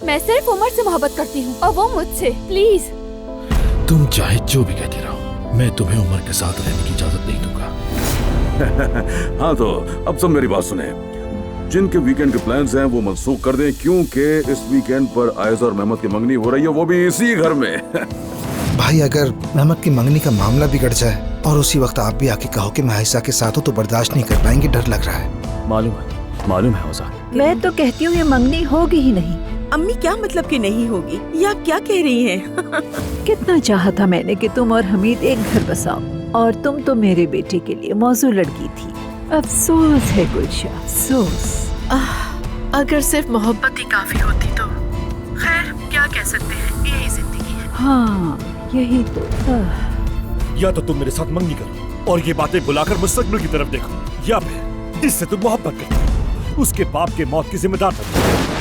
मैं सिर्फ उमर से मोहब्बत करती हूँ और वो मुझसे। प्लीज। तुम चाहे जो भी कहती रहो, मैं तुम्हें उमर के साथ रहने की इजाजत नहीं दूंगा। हाँ तो अब सब मेरी बात सुने। जिनके वीकेंड के प्लान्स हैं वो मनसूख कर दें, क्योंकि इस वीकेंड पर आयज़ा और मेहमद की मंगनी हो रही है, वो भी इसी घर में। भाई अगर मेहमद की मंगनी का मामला बिगड़ जाए और उसी वक्त आप भी आके कहो कि मैं आयशा के साथ हूँ तो बर्दाश्त नहीं कर पाएंगे, डर लग रहा है। मालूम है ओज़ान। मैं तो कहती हूँ ये मंगनी होगी ही नहीं। अम्मी क्या मतलब कि नहीं होगी, ये आप क्या कह रही हैं? कितना चाहा था मैंने कि तुम और हमीद एक घर बसाओ, और तुम तो मेरे बेटे के लिए मौजू लड़की थी। अफसोस है गुलशा, अफसोस। अगर सिर्फ मोहब्बत ही काफी होती तो खैर क्या कह सकते हैं, यही जिंदगी है। हाँ यही तो। या तो तुम मेरे साथ मंगनी करो और ये बातें बुलाकर मुस्तकबिल की तरफ देखो, या फिर जिससे तुम मोहब्बत करते हो उसके बाप के मौत की जिम्मेदार बनो।